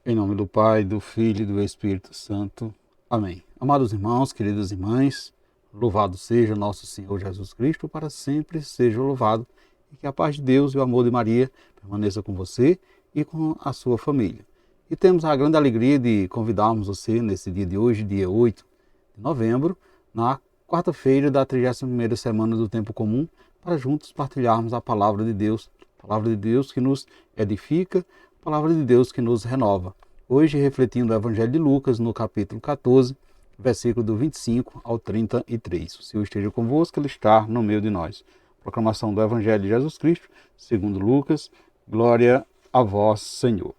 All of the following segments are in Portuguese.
Em nome do Pai, do Filho e do Espírito Santo. Amém. Amados irmãos, queridas irmãs, louvado seja nosso Senhor Jesus Cristo, para sempre seja louvado, e que a paz de Deus e o amor de Maria permaneça com você e com a sua família. E temos a grande alegria de convidarmos você nesse dia de hoje, dia 8 de novembro, na quarta-feira da 31ª semana do Tempo Comum, para juntos partilharmos a palavra de Deus que nos edifica, a palavra de Deus que nos renova. Hoje, refletindo o Evangelho de Lucas, no capítulo 14, versículo do 25 ao 33. O Senhor esteja convosco, Ele está no meio de nós. Proclamação do Evangelho de Jesus Cristo, segundo Lucas, glória a vós, Senhor.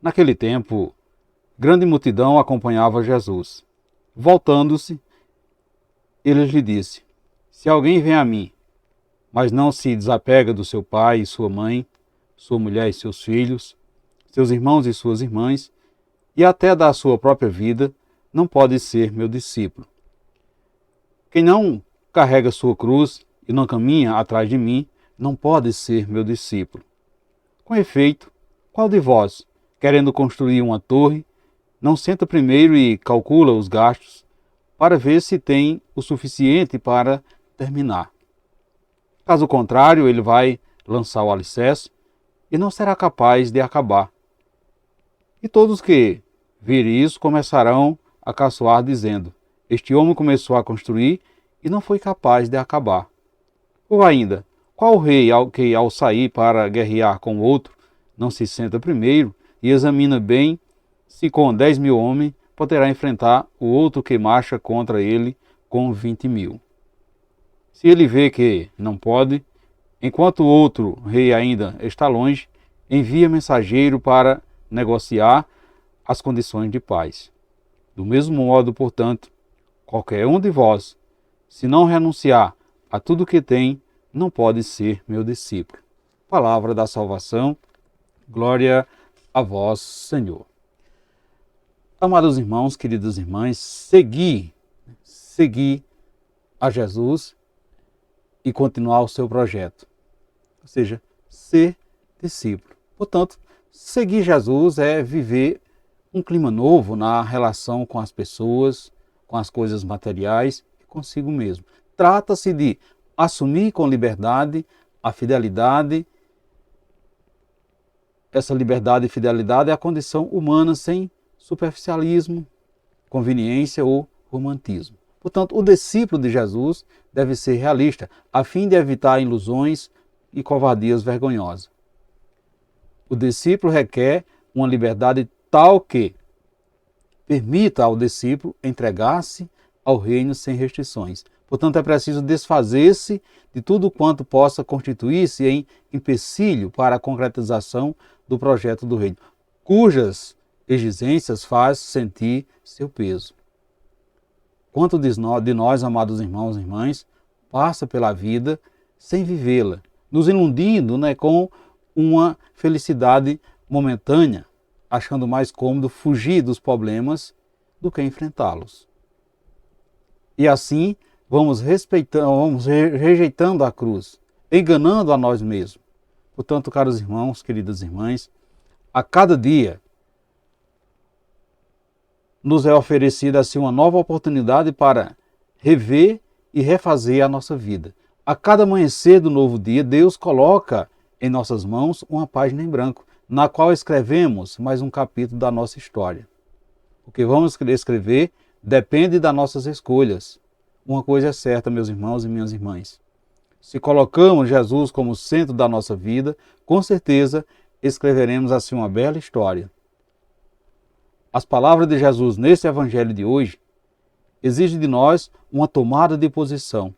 Naquele tempo, grande multidão acompanhava Jesus. Voltando-se, ele lhe disse: se alguém vem a mim, mas não se desapega do seu pai e sua mãe, sua mulher e seus filhos, seus irmãos e suas irmãs, e até da sua própria vida, não pode ser meu discípulo. Quem não carrega sua cruz e não caminha atrás de mim, não pode ser meu discípulo. Com efeito, qual de vós, querendo construir uma torre, não senta primeiro e calcula os gastos, para ver se tem o suficiente para terminar? Caso contrário, ele vai lançar o alicerce e não será capaz de acabar. E todos que virem isso começarão a caçoar, dizendo: este homem começou a construir e não foi capaz de acabar. Ou ainda, qual rei que ao sair para guerrear com o outro, não se senta primeiro e examina bem se com 10.000 homens poderá enfrentar o outro que marcha contra ele com 20.000? Se ele vê que não pode, enquanto o outro rei ainda está longe, envia mensageiro para negociar as condições de paz. Do mesmo modo, portanto, qualquer um de vós, se não renunciar a tudo que tem, não pode ser meu discípulo. Palavra da salvação, glória a vós, Senhor. Amados irmãos, queridas irmãs, seguir a Jesus e continuar o seu projeto, ou seja, ser discípulo. Portanto, seguir Jesus é viver um clima novo na relação com as pessoas, com as coisas materiais e consigo mesmo. Trata-se de assumir com liberdade a fidelidade. Essa liberdade e fidelidade é a condição humana sem superficialismo, conveniência ou romantismo. Portanto, o discípulo de Jesus deve ser realista, a fim de evitar ilusões e covardias vergonhosas. O discípulo requer uma liberdade tal que permita ao discípulo entregar-se ao reino sem restrições. Portanto, é preciso desfazer-se de tudo quanto possa constituir-se em empecilho para a concretização do projeto do reino, cujas exigências faz sentir seu peso. Quanto de nós, amados irmãos e irmãs, passa pela vida sem vivê-la, nos iludindo com uma felicidade momentânea, achando mais cômodo fugir dos problemas do que enfrentá-los. E assim vamos rejeitando a cruz, enganando a nós mesmos. Portanto, caros irmãos, queridas irmãs, a cada dia nos é oferecida assim uma nova oportunidade para rever e refazer a nossa vida. A cada amanhecer do novo dia, Deus coloca em nossas mãos uma página em branco, na qual escrevemos mais um capítulo da nossa história. O que vamos escrever depende das nossas escolhas. Uma coisa é certa, meus irmãos e minhas irmãs: se colocamos Jesus como centro da nossa vida, com certeza escreveremos assim uma bela história. As palavras de Jesus nesse evangelho de hoje exigem de nós uma tomada de posição.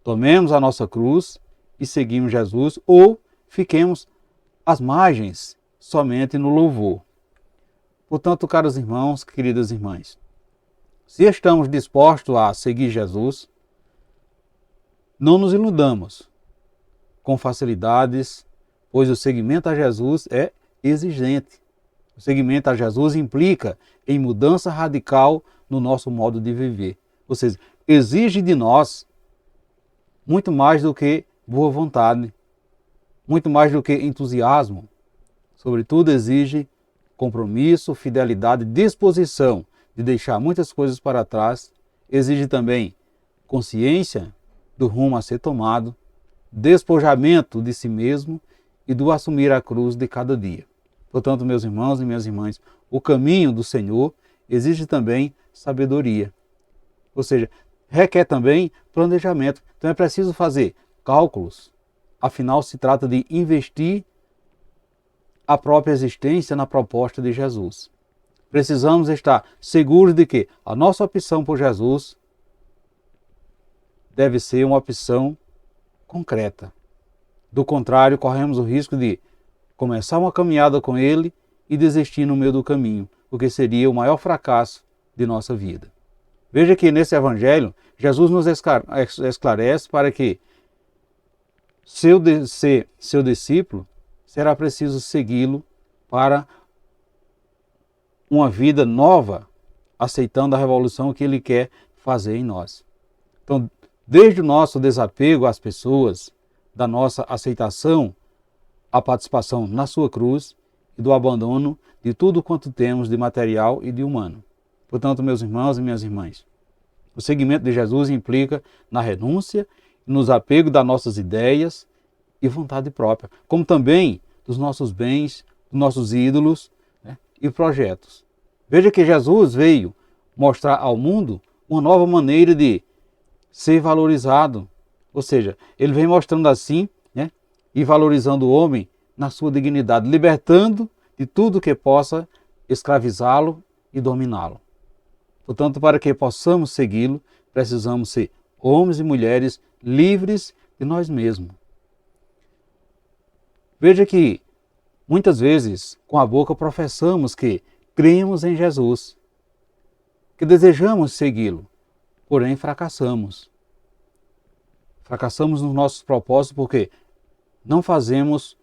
Tomemos a nossa cruz e seguimos Jesus, ou fiquemos às margens somente no louvor. Portanto, caros irmãos, queridas irmãs, se estamos dispostos a seguir Jesus, não nos iludamos com facilidades, pois o seguimento a Jesus é exigente. O seguimento a Jesus implica em mudança radical no nosso modo de viver. Ou seja, exige de nós muito mais do que boa vontade, muito mais do que entusiasmo. Sobretudo exige compromisso, fidelidade, disposição de deixar muitas coisas para trás. Exige também consciência do rumo a ser tomado, despojamento de si mesmo e do assumir a cruz de cada dia. Portanto, meus irmãos e minhas irmãs, o caminho do Senhor exige também sabedoria. Ou seja, requer também planejamento. Então é preciso fazer cálculos. Afinal, se trata de investir a própria existência na proposta de Jesus. Precisamos estar seguros de que a nossa opção por Jesus deve ser uma opção concreta. Do contrário, corremos o risco de começar uma caminhada com Ele e desistir no meio do caminho, o que seria o maior fracasso de nossa vida. Veja que nesse Evangelho, Jesus nos esclarece para que ser seu discípulo, será preciso segui-lo para uma vida nova, aceitando a revolução que Ele quer fazer em nós. Então, desde o nosso desapego às pessoas, da nossa aceitação à participação na sua cruz e do abandono de tudo quanto temos de material e de humano. Portanto, meus irmãos e minhas irmãs, o seguimento de Jesus implica na renúncia e no desapego das nossas ideias e vontade própria, como também dos nossos bens, dos nossos ídolos, né, e projetos. Veja que Jesus veio mostrar ao mundo uma nova maneira de ser valorizado. Ou seja, ele vem mostrando assim, né, e valorizando o homem na sua dignidade, libertando de tudo que possa escravizá-lo e dominá-lo. Portanto, para que possamos segui-lo, precisamos ser homens e mulheres livres de nós mesmos. Veja que muitas vezes com a boca professamos que cremos em Jesus, que desejamos segui-lo, porém fracassamos. Fracassamos nos nossos propósitos porque não fazemos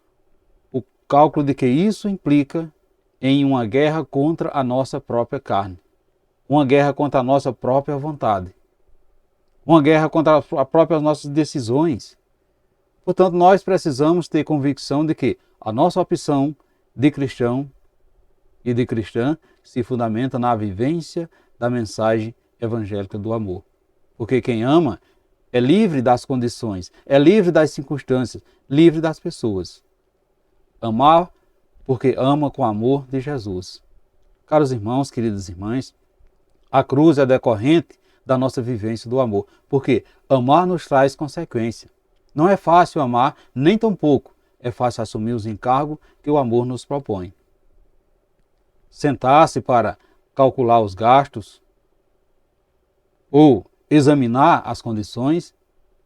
o cálculo de que isso implica em uma guerra contra a nossa própria carne, uma guerra contra a nossa própria vontade, uma guerra contra as próprias nossas decisões. Portanto, nós precisamos ter convicção de que a nossa opção de cristão e de cristã se fundamenta na vivência da mensagem evangélica do amor. Porque quem ama é livre das condições, é livre das circunstâncias, livre das pessoas. Amar porque ama com o amor de Jesus. Caros irmãos, queridas irmãs, a cruz é decorrente da nossa vivência do amor, porque amar nos traz consequência. Não é fácil amar, nem tampouco é fácil assumir os encargos que o amor nos propõe. Sentar-se para calcular os gastos ou examinar as condições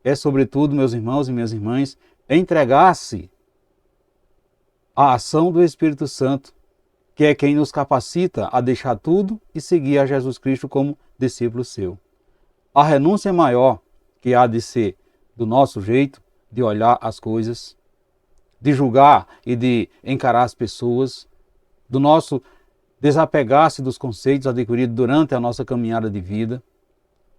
é, sobretudo, meus irmãos e minhas irmãs, entregar-se à ação do Espírito Santo, que é quem nos capacita a deixar tudo e seguir a Jesus Cristo como discípulo seu. A renúncia maior que há de ser do nosso jeito de olhar as coisas, de julgar e de encarar as pessoas, do nosso desapegar-se dos conceitos adquiridos durante a nossa caminhada de vida,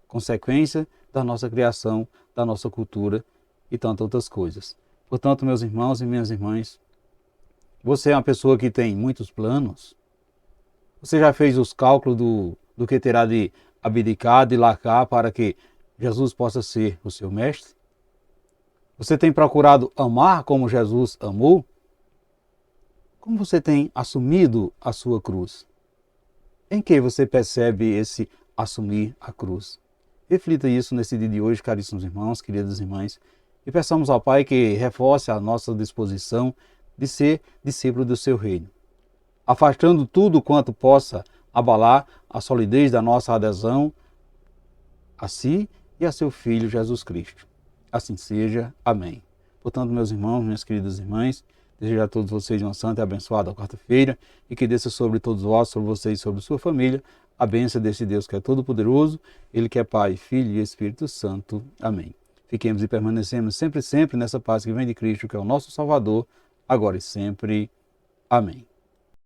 consequência da nossa criação, da nossa cultura e tantas outras coisas. Portanto, meus irmãos e minhas irmãs, você é uma pessoa que tem muitos planos? Você já fez os cálculos do que terá de abdicar, de largar para que Jesus possa ser o seu mestre? Você tem procurado amar como Jesus amou? Como você tem assumido a sua cruz? Em que você percebe esse assumir a cruz? Reflita isso nesse dia de hoje, caríssimos irmãos, queridas irmãs, e peçamos ao Pai que reforce a nossa disposição de ser discípulo do seu reino, afastando tudo quanto possa abalar a solidez da nossa adesão a si e a seu Filho Jesus Cristo. Assim seja. Amém. Portanto, meus irmãos, minhas queridas irmãs, desejo a todos vocês uma santa e abençoada quarta-feira e que desça sobre todos vós, sobre vocês e sobre sua família, a bênção desse Deus que é todo-poderoso, Ele que é Pai, Filho e Espírito Santo. Amém. Fiquemos e permanecemos sempre nessa paz que vem de Cristo, que é o nosso Salvador, agora e sempre. Amém.